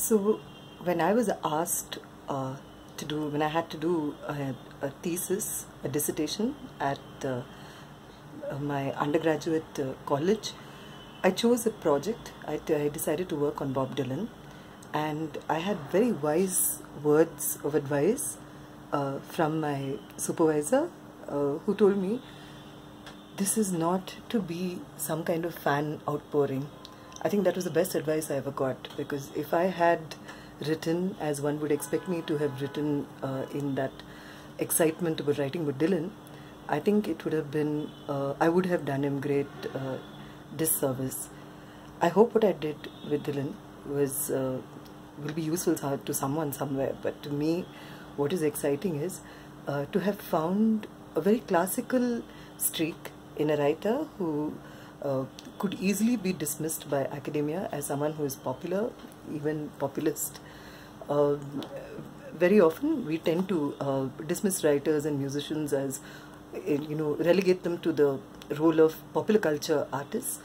So when I was asked when I had to do a thesis, a dissertation at my undergraduate college, I chose a project. I decided to work on Bob Dylan, and I had very wise words of advice from my supervisor, who told me, this is not to be some kind of fan outpouring. I think that was the best advice I ever got, because if I had written as one would expect me to have written in that excitement about writing with Dylan, I think it would have been, I would have done him great disservice. I hope what I did with Dylan was will be useful to someone somewhere, but to me what is exciting is to have found a very classical streak in a writer who could easily be dismissed by academia as someone who is popular, even populist. Very often we tend to dismiss writers and musicians as, relegate them to the role of popular culture artists.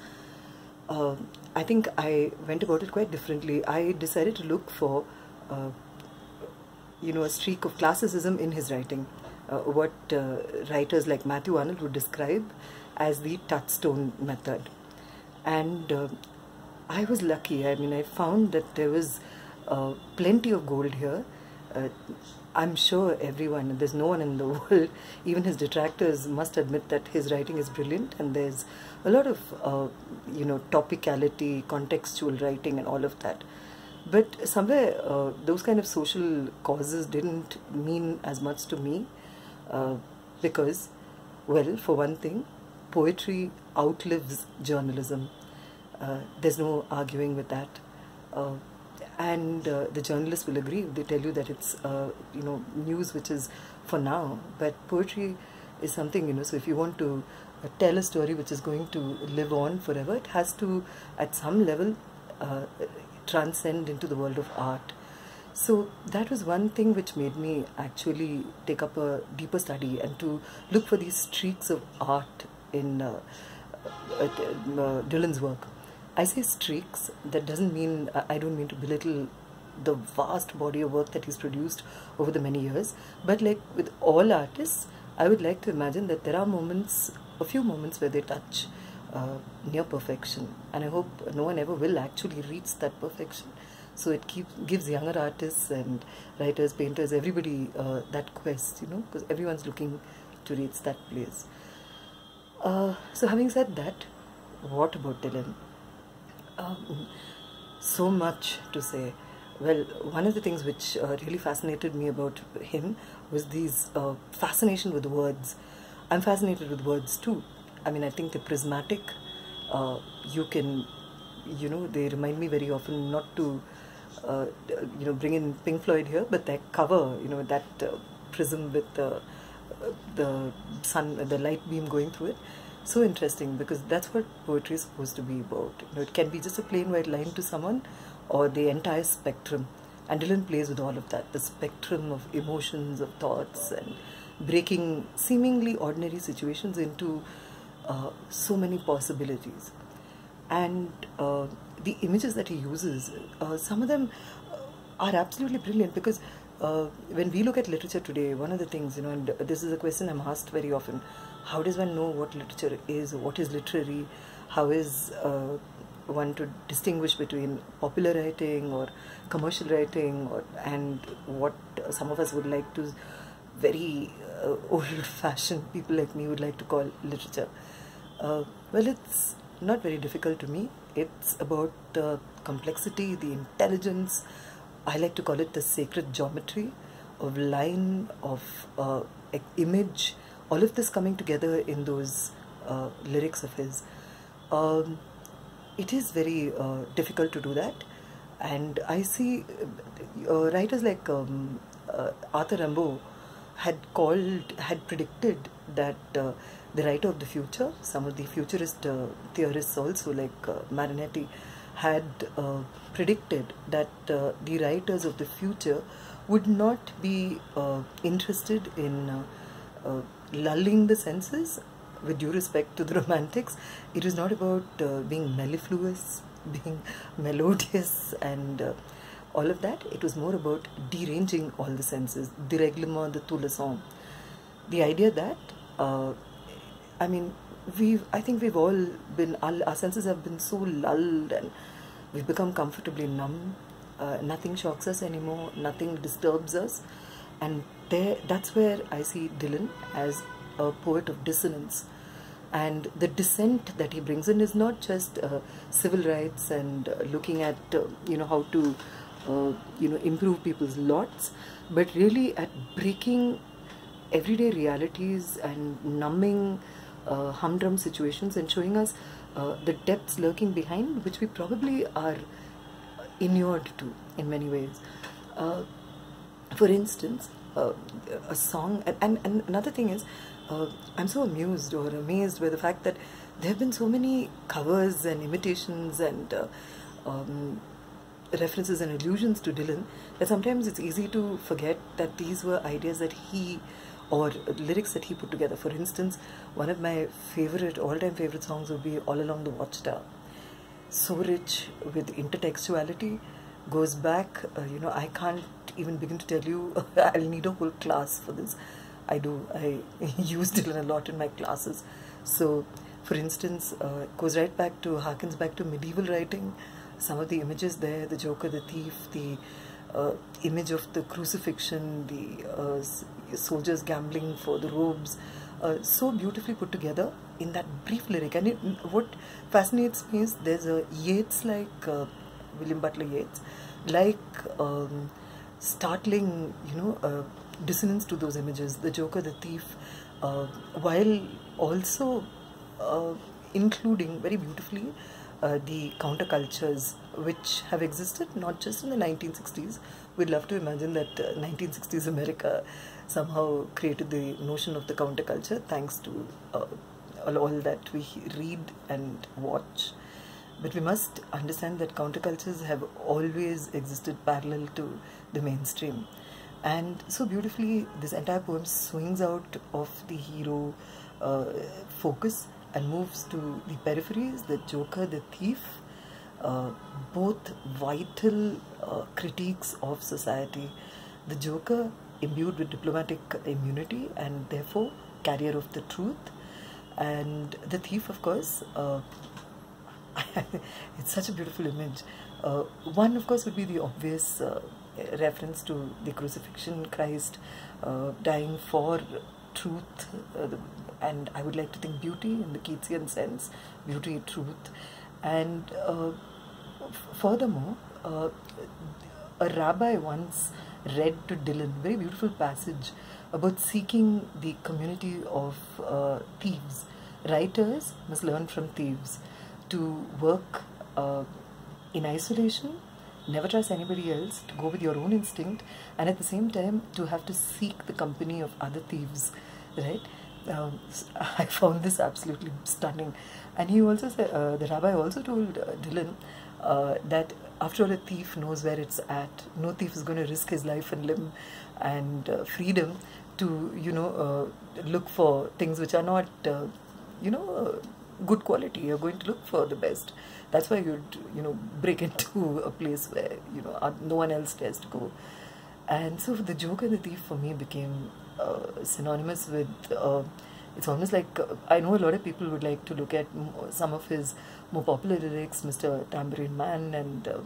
I think I went about it quite differently. I decided to look for, a streak of classicism in his writing, what writers like Matthew Arnold would describe as the touchstone method. And I was lucky. I mean, I found that there was plenty of gold here. I'm sure everyone, there's no one in the world, even his detractors must admit that his writing is brilliant, and there's a lot of, topicality, contextual writing and all of that. But somewhere those kind of social causes didn't mean as much to me because, well, for one thing, poetry outlives journalism. There's no arguing with that. And the journalists will agree. They tell you that it's news which is for now, but poetry is something, so if you want to tell a story which is going to live on forever, it has to at some level transcend into the world of art. So that was one thing which made me actually take up a deeper study and to look for these streaks of art in Dylan's work. I say streaks, that doesn't mean, I don't mean to belittle the vast body of work that he's produced over the many years, but like with all artists, I would like to imagine that there are moments, a few moments where they touch near perfection, and I hope no one ever will actually reach that perfection. So it gives younger artists and writers, painters, everybody that quest, because everyone's looking to reach that place. So having said that, what about Dylan? So much to say. Well, one of the things which really fascinated me about him was these fascination with words. I'm fascinated with words too. I mean, I think they're prismatic. You can, they remind me very often not to, bring in Pink Floyd here, but their cover, that prism with the sun, the light beam going through it. So interesting, because that's what poetry is supposed to be about. It can be just a plain white line to someone, or the entire spectrum. And Dylan plays with all of that, the spectrum of emotions, of thoughts, and breaking seemingly ordinary situations into so many possibilities. And the images that he uses, some of them are absolutely brilliant, because when we look at literature today, one of the things, and this is a question I'm asked very often, how does one know what literature is, or what is literary? How is one to distinguish between popular writing or commercial writing, and what some of us would like to, very old-fashioned people like me would like to call literature? Well, it's not very difficult to me. It's about the complexity, the intelligence. I like to call it the sacred geometry of line, of image, all of this coming together in those lyrics of his. It is very difficult to do that, and I see writers like Arthur Rimbaud had predicted that the writer of the future, some of the futurist theorists also like Marinetti, had predicted that the writers of the future would not be interested in lulling the senses. With due respect to the romantics, it is not about being mellifluous, being melodious, and all of that. It was more about deranging all the senses, dérèglement de tout le sang. The idea that, I mean, I think we've all been, our senses have been so lulled and we've become comfortably numb. Nothing shocks us anymore, nothing disturbs us. And that's where I see Dylan as a poet of dissonance. And the dissent that he brings in is not just civil rights and looking at, how to, improve people's lots, but really at breaking everyday realities and numbing humdrum situations and showing us the depths lurking behind, which we probably are inured to in many ways. For instance, a song, and another thing is, I'm so amused or amazed by the fact that there have been so many covers and imitations and references and allusions to Dylan that sometimes it's easy to forget that these were ideas that he, or lyrics that he put together. For instance, one of my all-time favorite songs would be All Along the Watchtower. So rich with intertextuality, goes back, I can't even begin to tell you, I'll need a whole class for this. I use Dylan a lot in my classes. So, for instance, goes right back to, harkens back to medieval writing. Some of the images there, the Joker, the thief, the image of the crucifixion, the soldiers gambling for the robes, so beautifully put together in that brief lyric. And what fascinates me is there's a Yeats, like William Butler Yeats, like startling, dissonance to those images, the Joker, the thief, while also including very beautifully the countercultures which have existed not just in the 1960s. We'd love to imagine that 1960s America somehow created the notion of the counterculture thanks to all that we read and watch. But we must understand that countercultures have always existed parallel to the mainstream. And so beautifully, this entire poem swings out of the hero focus and moves to the peripheries, the Joker, the thief, both vital critiques of society. The Joker imbued with diplomatic immunity and therefore carrier of the truth. And the thief, of course, it's such a beautiful image. One, of course, would be the obvious reference to the crucifixion, Christ dying for truth, and I would like to think beauty in the Keatsian sense, beauty, truth. And furthermore, a rabbi once read to Dylan a very beautiful passage about seeking the community of thieves. Writers must learn from thieves to work in isolation, never trust anybody else, to go with your own instinct, and at the same time to have to seek the company of other thieves, right? I found this absolutely stunning. And he also said, the rabbi also told Dylan that after all, a thief knows where it's at. No thief is going to risk his life and limb and freedom to, look for things which are not, good quality. You're going to look for the best. That's why you'd, break into a place where, no one else dares to go. And so the Joker, the thief, for me became synonymous with, it's almost like, I know a lot of people would like to look at some of his more popular lyrics, Mr. Tambourine Man, and a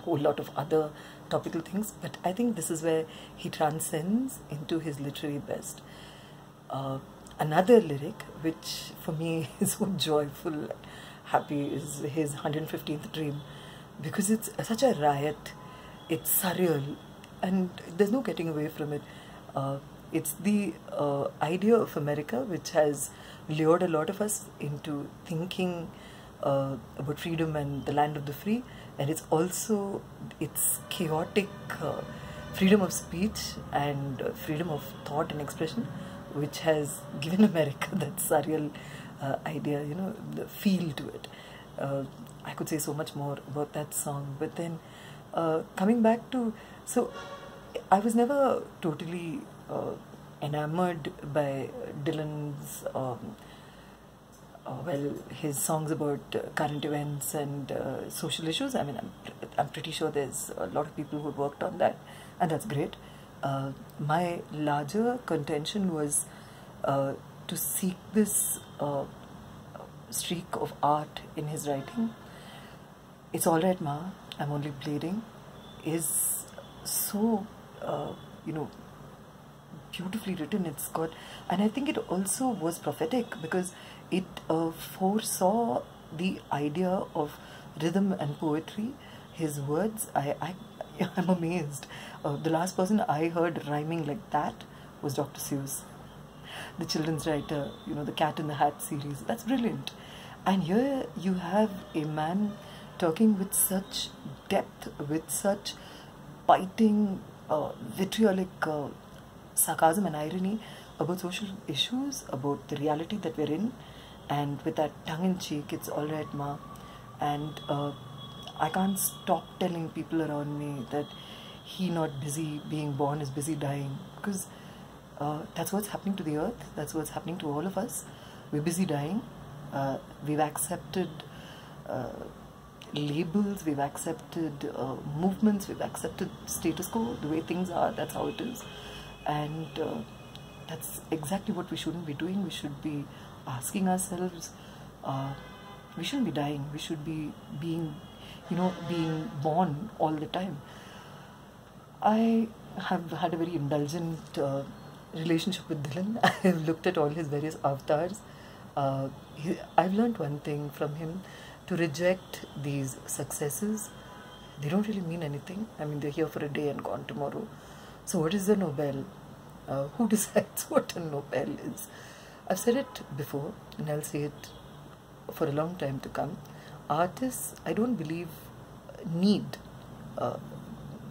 whole lot of other topical things, but I think this is where he transcends into his literary best. Another lyric, which for me is so joyful and happy, is his 115th Dream, because it's such a riot, it's surreal, and there's no getting away from it. It's the idea of America which has lured a lot of us into thinking about freedom and the land of the free, and it's also its chaotic freedom of speech and freedom of thought and expression, which has given America that surreal idea, the feel to it. I could say so much more about that song, but then coming back to, so I was never totally enamored by Dylan's well, his songs about current events and social issues. I mean, I'm pretty sure there's a lot of people who worked on that, and that's great. My larger contention was to seek this streak of art in his writing. It's Alright Ma, I'm Only Bleeding is so, you know, beautifully written. It's got, and I think it also was prophetic because it foresaw the idea of rhythm and poetry. His words, I'm amazed. The last person I heard rhyming like that was Dr. Seuss, the children's writer, you know, the Cat in the Hat series. That's brilliant. And here you have a man talking with such depth, with such biting, vitriolic sarcasm and irony about social issues, about the reality that we're in, and with that tongue-in-cheek, it's Alright Ma. And I can't stop telling people around me that he not busy being born is busy dying, because that's what's happening to the earth, that's what's happening to all of us. We're busy dying. We've accepted labels, we've accepted movements, we've accepted status quo, the way things are, that's how it is. And that's exactly what we shouldn't be doing. We should be asking ourselves, we shouldn't be dying, we should be being, you know, being born all the time. I have had a very indulgent relationship with Dylan. I've looked at all his various avatars. I've learned one thing from him: to reject these successes. They don't really mean anything. I mean, they're here for a day and gone tomorrow. So what is the Nobel? Who decides what a Nobel is? I've said it before and I'll say it for a long time to come. Artists, I don't believe, need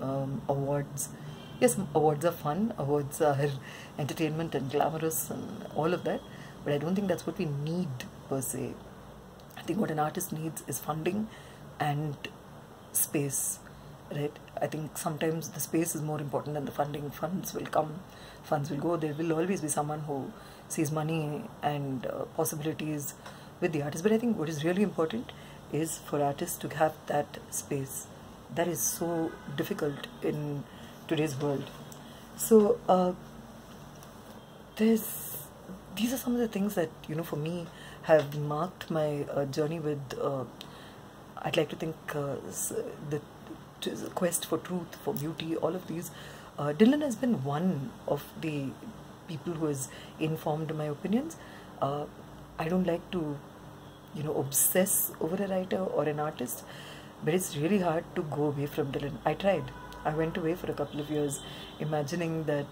awards. Yes, awards are fun, awards are entertainment and glamorous and all of that, but I don't think that's what we need per se. I think what an artist needs is funding and space, right? I think sometimes the space is more important than the funding. Funds will come, funds will go. There will always be someone who sees money and possibilities with the artist. But I think what is really important is for artists to have that space. That is so difficult in today's world. So these are some of the things that, you know, for me have marked my journey with, I'd like to think, the quest for truth, for beauty, all of these. Dylan has been one of the people who has informed my opinions. I don't like to, you know, obsess over a writer or an artist, but it's really hard to go away from Dylan. I tried. I went away for a couple of years imagining that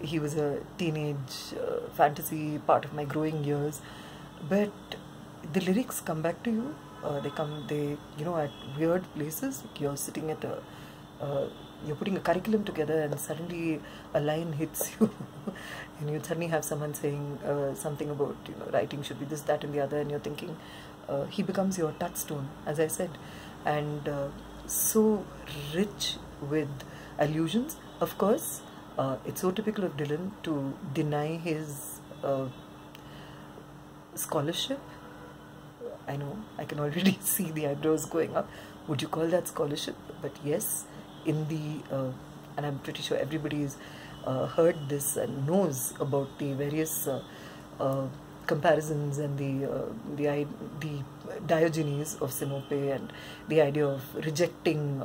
he was a teenage fantasy part of my growing years, but the lyrics come back to you. They you know, at weird places. You're sitting at you're putting a curriculum together and suddenly a line hits you and you suddenly have someone saying something about, you know, writing should be this, that and the other, and you're thinking, he becomes your touchstone, as I said, and so rich with allusions. Of course, it's so typical of Dylan to deny his scholarship. I know, I can already see the eyebrows going up. Would you call that scholarship? But yes, in the, and I'm pretty sure everybody's heard this and knows about the various comparisons and the Diogenes of Sinope and the idea of rejecting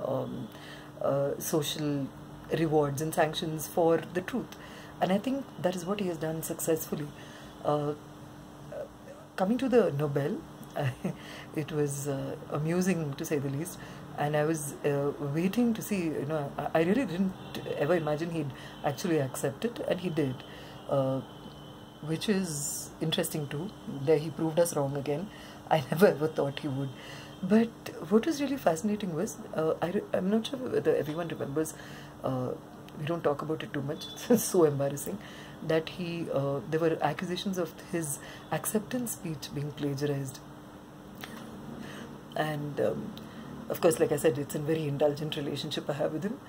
social rewards and sanctions for the truth. And I think that is what he has done successfully. Coming to the Nobel, it was amusing to say the least, and I was waiting to see, you know, I really didn't ever imagine he'd actually accept it, and he did, which is interesting too. There he proved us wrong again. I never ever thought he would. But what was really fascinating was, I'm not sure whether everyone remembers, we don't talk about it too much, it's so embarrassing, that there were accusations of his acceptance speech being plagiarized. And of course, like I said, it's a very indulgent relationship I have with him.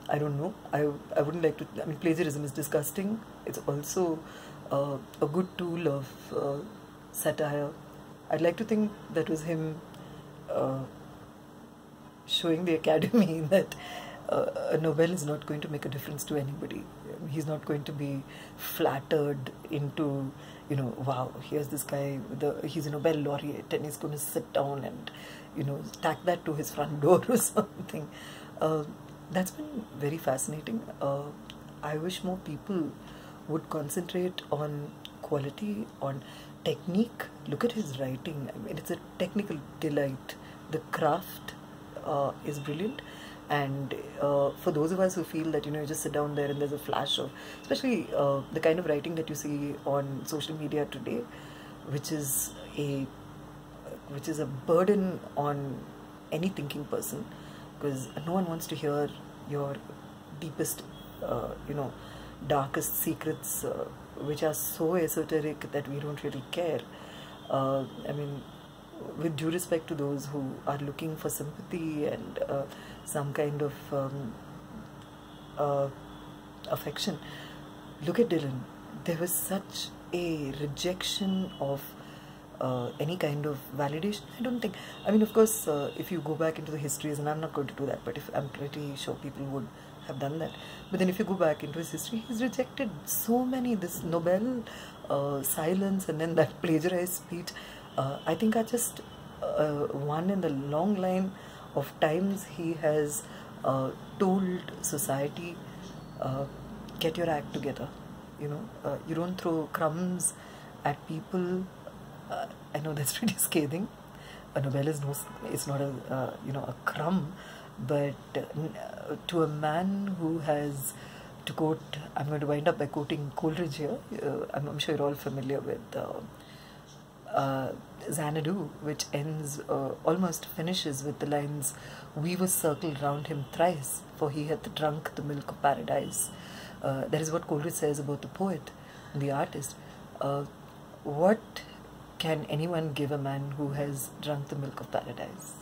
I don't know, I wouldn't like to, I mean, plagiarism is disgusting. It's also a good tool of satire. I'd like to think that was him showing the Academy that a Nobel is not going to make a difference to anybody. He's not going to be flattered into, wow, here's this guy, he's a Nobel laureate, and he's going to sit down and, tack that to his front door or something. That's been very fascinating. I wish more people would concentrate on quality, on technique. Look at his writing. I mean, it's a technical delight. The craft is brilliant. And for those of us who feel that, you just sit down there and there's a flash of, especially the kind of writing that you see on social media today, which is a burden on any thinking person, because no one wants to hear your deepest, darkest secrets, which are so esoteric that we don't really care. I mean, with due respect to those who are looking for sympathy and some kind of affection, look at Dylan. There was such a rejection of any kind of validation. I don't think, I mean, of course, if you go back into the histories, and I'm not going to do that, but I'm pretty sure people would have done that. But then if you go back into his history, he's rejected so many, this Nobel silence and then that plagiarized speech, I think are just one in the long line of times he has told society, get your act together. You don't throw crumbs at people. I know that's pretty scathing. A Nobel is not a crumb, but to a man who has, to quote, I'm going to wind up by quoting Coleridge here. I'm sure you're all familiar with Xanadu, which ends, almost finishes with the lines, "Weavers circled round him thrice, for he hath drunk the milk of paradise." That is what Coleridge says about the poet and the artist. What can anyone give a man who has drunk the milk of paradise?